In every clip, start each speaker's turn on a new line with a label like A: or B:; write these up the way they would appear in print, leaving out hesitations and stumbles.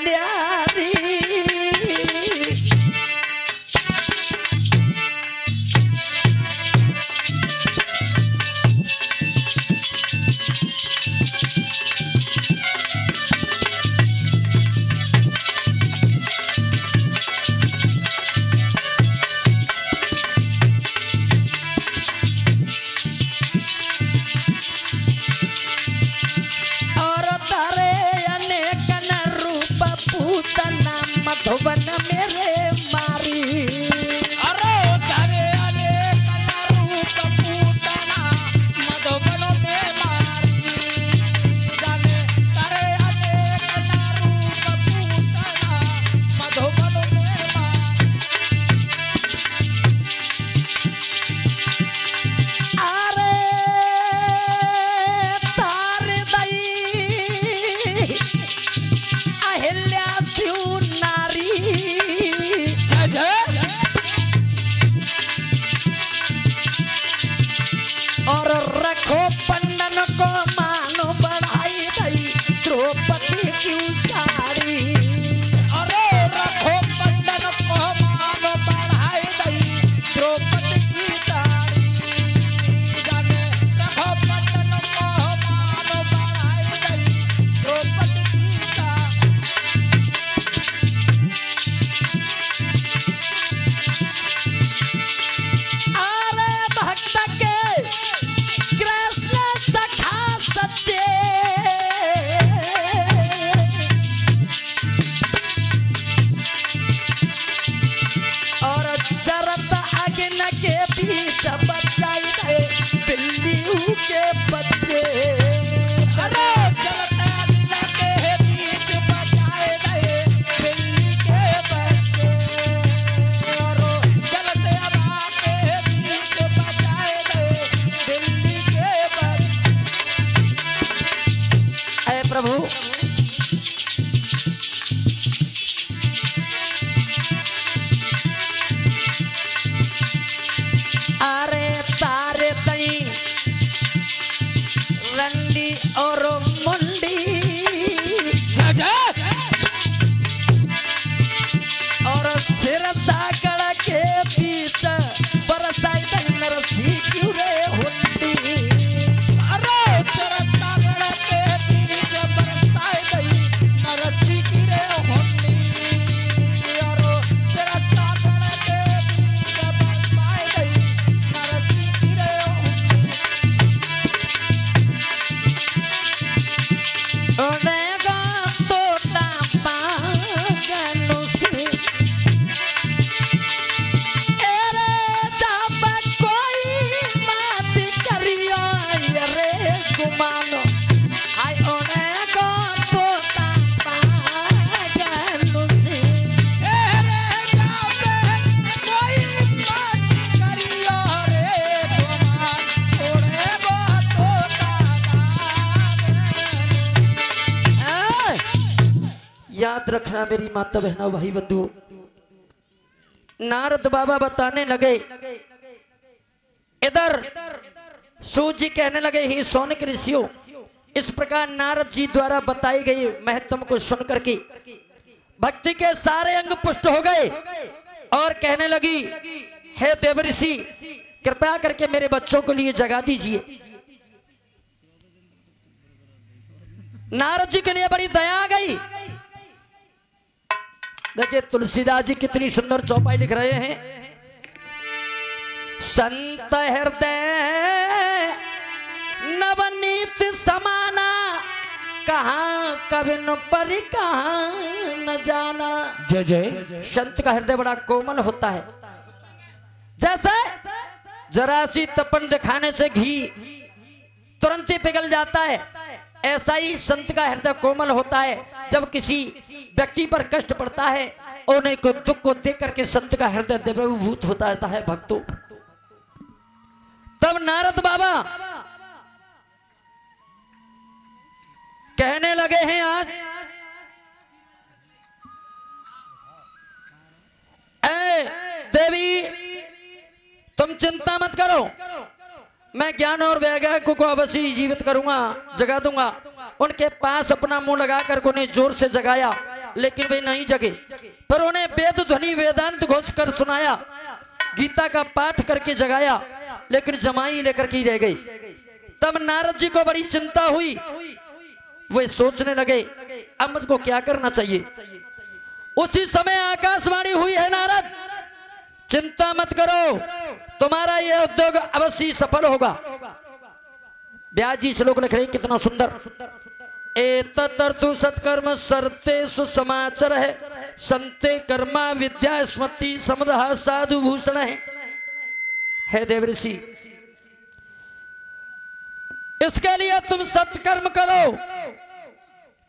A: न्यारी मधुबन मेरे मारी
B: अरे तारे अरे कला रूप पूतना मधुबन में मारी जाने तारे अरे कला रूप पूतना मधुबन में मारी
A: अरे तारे दई अहिल्या और रखो पंडन को मानो बढ़ाई गई द्रौपदी की साड़ी
B: अरे रखो पंडन को मानो बढ़ाई गई द्रौपदी की साड़ी जाने रखो पंडन को मानो बढ़ाई गई द्रौपदी की साड़ी
A: अरे भक्त के कृष्ण सखा सच्चे और चरत अग्नि के बीच बचाई गए बिल्लियों के बच्चे
B: अरे चलता दिल के बीच बचाए गए बिल्ली के बच्चे और चलते हवा के बीच बचाए गए बिल्ली के बच्चे
A: ऐ प्रभु अरे तारे तई रंडी और मुंडी और सिर साकड़ के बीच बरसाई तई नरसी क्यों रे हुंडी
B: अरे चरता गड़ के बीच बरसाए गई नरसी की रे होनी और चरता गड़ के बीच बरसाए गई नरसी की रे होनी
A: उड़ेगा तोता पागलों से अरे जब कोई बात करियो रे गुमानो आई उड़ेगा तोता पागलों से
B: रे जाबे कोई बात करियो रे गुमान ओरे गो तोता
A: याद रखना मेरी माता बहनों भाई बंधु नारद बाबा बताने लगे इधर सूत जी कहने लगे ही सौनिक ऋषियों इस प्रकार नारद जी द्वारा बताई गई महत्व को सुनकर के भक्ति के सारे अंग पुष्ट हो गए और कहने लगी हे देवऋषि कृपया करके मेरे बच्चों के लिए जगा दीजिए नारद जी के लिए बड़ी दया आ गई देखिए तुलसीदास जी कितनी सुंदर चौपाई लिख रहे हैं संत हृदय नवनीत समाना कहाँ कविन पर कहाँ न जाना
B: जय जय
A: संत का हृदय बड़ा कोमल होता है जैसे जरा सी तपन दिखाने से घी तुरंत ही पिघल जाता है ऐसा ही संत का हृदय कोमल होता है जब किसी व्यक्ति पर कष्ट पड़ता है उन्हें को दुख को देख करके संत का हृदय द्रवीभूत होता रहता है भक्तों तब नारद बाबा कहने लगे हैं आज ऐ देवी तुम चिंता मत करो मैं ज्ञान और वैराग्य को अवश्य जीवित करूंगा जगा दूंगा उनके पास अपना मुंह लगाकर उन्हें जोर से जगाया लेकिन वे नहीं जगे। पर उन्हें वेद ध्वनि वेदांत घोष कर सुनाया, गीता का पाठ करके जगाया, लेकिन जमाई लेकर के रह गई। तब नारद जी को बड़ी चिंता हुई। वे सोचने लगे अब मुझको क्या करना चाहिए। उसी समय आकाशवाणी हुई है, नारद चिंता मत करो, तुम्हारा यह उद्योग अवश्य सफल होगा। व्यास जी श्लोक लिख रहे, कितना सुंदर। एतदर्थु सत्कर्म सर्तेषु समाचार है, संते कर्मा विद्या स्मृति समदः साधु भूषण है देवऋषि, इसके लिए तुम सत्कर्म करो।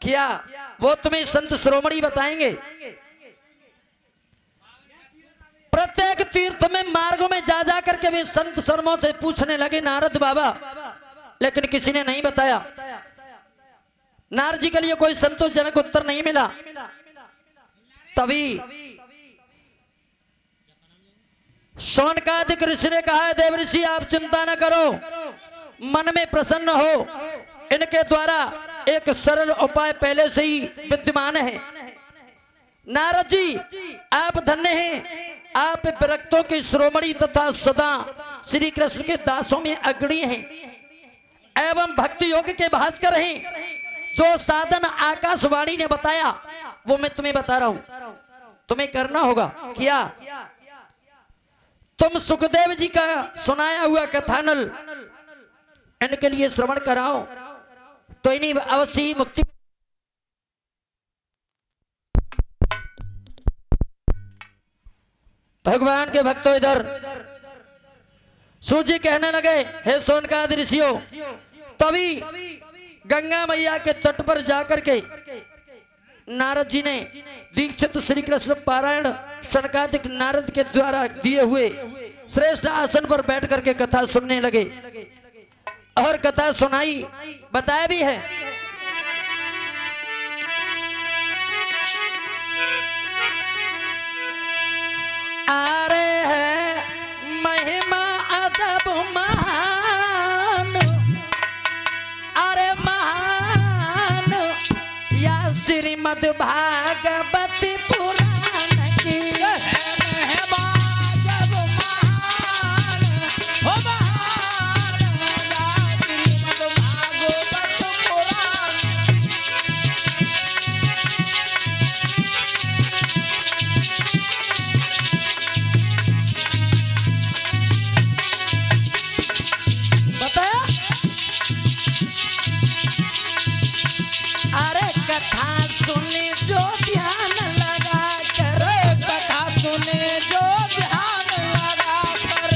A: क्या वो तुम्हें संत शिरोमणि बताएंगे। प्रत्येक तीर्थ में मार्गों में जा जा करके वे संत शर्मों से पूछने लगे नारद बाबा, लेकिन किसी ने नहीं बताया। नारद जी के लिए कोई संतोषजनक उत्तर नहीं मिला। तभी शौनकादिक ऋषि ने कहा, देवऋषि आप चिंता न करो, मन में प्रसन्न हो, इनके द्वारा एक सरल उपाय पहले से ही विद्यमान है। नारद जी आप धन्य हैं, आप विरक्तों के श्रोमणी तथा सदा श्री कृष्ण के दासों में अग्रणी हैं एवं भक्ति योग के भास्कर हैं। जो साधन आकाशवाणी ने बताया वो मैं तुम्हें बता रहा हूं, तुम्हें करना होगा। क्या तुम सुखदेव जी का सुनाया हुआ कथानल इनके लिए श्रवण कराओ, तो इन्हीं अवश्य ही मुक्ति। भगवान के भक्तों इधर सूजी कहने लगे, हे सोनकादि ऋषियों, तभी गंगा मैया के तट पर जाकर के नारद जी ने दीक्षित श्री कृष्ण पारायण शनकादिक नारद के द्वारा दिए हुए श्रेष्ठ आसन पर बैठ करके कथा सुनने लगे और कथा सुनाई, बताया भी है। अरे है महिमा अजब महान, अरे महान या श्रीमद् भागवत पुराण की
B: महिमा अजब महान, हो महान या श्रीमद् भागवत पुराण।
A: बताया। अरे कथा सुने जो ध्यान लगा कर,
B: कथा सुने जो ध्यान लगा कर,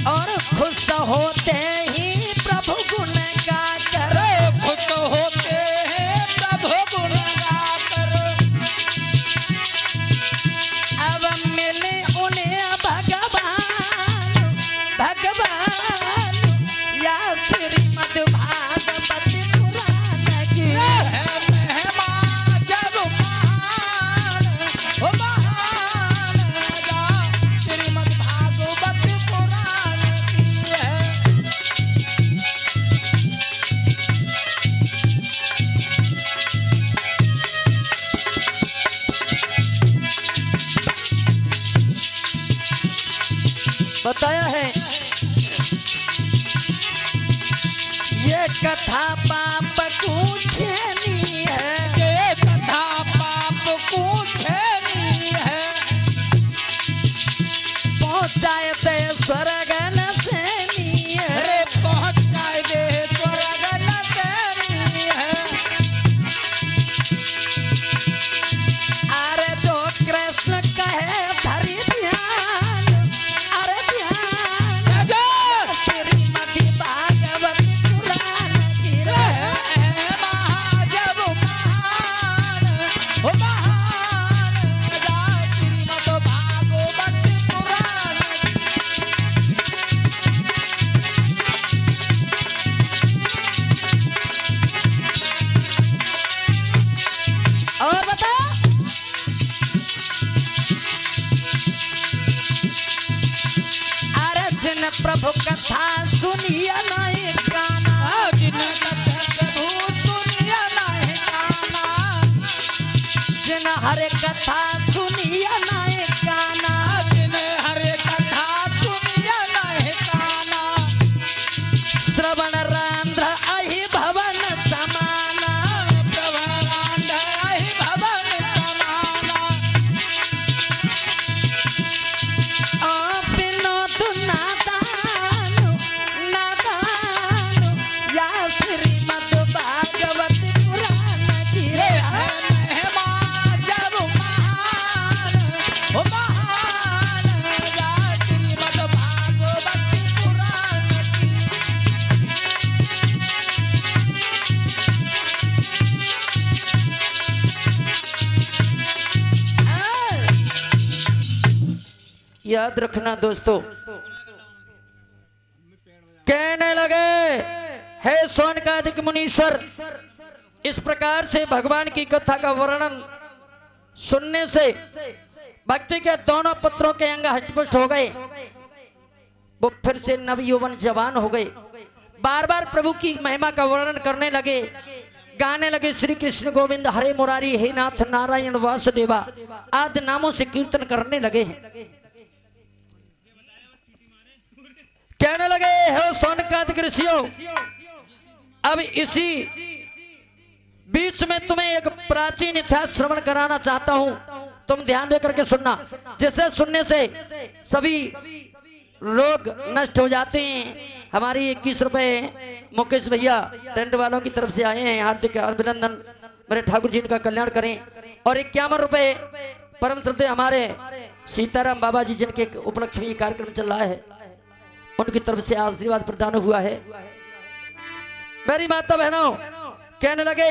A: और खुश होते ही प्रभु गुण गा कर,
B: खुश होते हैं प्रभु गुण गाकर।
A: अब मिले उन्हें भगवान, भगवान या श्रीमद् भागवत पुराण की।
B: है महिमा जब महान, हो महान या श्रीमद् भागवत पुराण की है।
A: बताया है ये कथा पाप पूछनी है,
B: ये कथा पाप पूछनी है,
A: पहुंचाए दे स्वर्ग न सेनी है।
B: रे पहुंचाए दे स्वर्ग न तेरी है।
A: अरे जो कृष्ण कहे धरि ध्यान, अरे ध्यान
B: जगत
A: श्रीमद् भागवत पुराण की। हरे कथा सुनिया नाय काना,
B: जिन हरे कथा सुनिया नाय काना,
A: श्रवण रांध्र अहि भवन समाना,
B: श्रवण रांध्र अहि भवन समाना,
A: विनोद नादानु नादानु या श्रीमद् भागवत पुराण की
B: ये है महिमा जब महान, ओ महान, या श्रीमद् भागवत पुराण की।
A: याद रखना दोस्तों, कहने लगे हे सोनकादिक मुनीश्वर, इस प्रकार से भगवान की कथा का वर्णन सुनने से भक्ति के दोनों पत्रों के अंग हष्टपुष्ट हो गए, वो फिर से नवयौवन जवान हो गए, बार बार प्रभु की महिमा का वर्णन करने लगे, गाने लगे श्री कृष्ण गोविंद हरे मुरारी हे नाथ नारायण वासुदेवा आदि नामों से कीर्तन करने लगे हैं। कहने लगे हो सोनकादिक ऋषियों, अब इसी बीच में तुम्हें एक प्राचीन इतिहास श्रवण कराना चाहता हूं, तुम ध्यान दे करके सुनना, जिसे सुनने से सभी रोग नष्ट हो जाते हैं। हमारी 21 रुपए मुकेश भैया टेंट वालों की तरफ से आए हैं, हार्दिक अभिनंदन, मेरे ठाकुर जी इनका कल्याण करें। और 51 रुपए परम श्रद्धेय हमारे सीताराम बाबा जी जिनके उपलक्ष्य में ये कार्यक्रम चल रहा है, उनकी तरफ से आशीर्वाद प्रदान हुआ है। मेरी माता बहनों, कहने लगे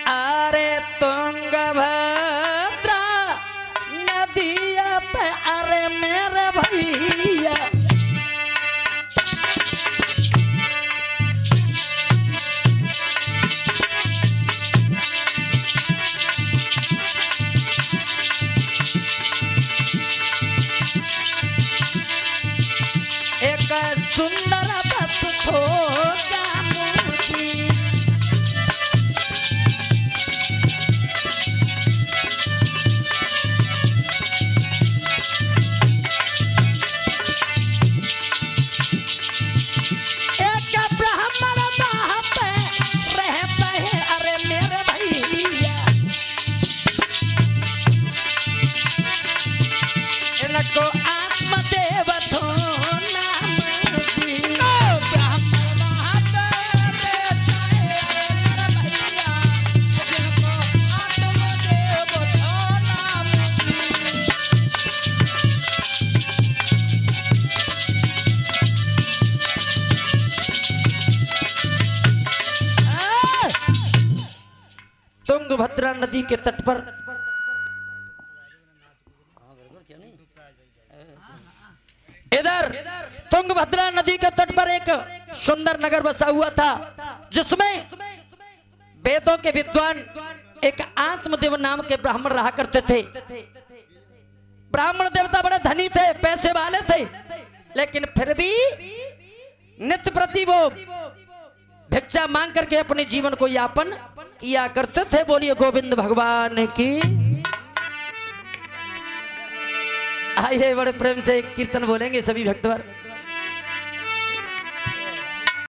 A: अरे तुंगभद्रा नदिया पे अरे मेरे भैया, एक सुंदर बस छोटा मूर्ति, एक ब्राह्मण वहाँ पे रहता है अरे मेरे भैया, इनको आत्मदेव तो नाम दी,
B: ब्राह्मण वहाँ पे रहता है अरे मेरे भैया, जिनको आत्मदेव तो नाम दी।
A: तुंगभद्रा नदी के तट पर इधर तुंगभद्रा नदी के तट पर एक सुंदर नगर बसा हुआ था, जिसमें वेदों के विद्वान एक आत्मदेव नाम के ब्राह्मण रहा करते थे। ब्राह्मण देवता बड़े धनी थे, पैसे वाले थे, लेकिन फिर भी नित्य प्रति वो भिक्षा मांग करके अपने जीवन को यापन किया करते थे। बोलिए गोविंद भगवान की। आइए बड़े प्रेम से कीर्तन बोलेंगे सभी भक्तवर।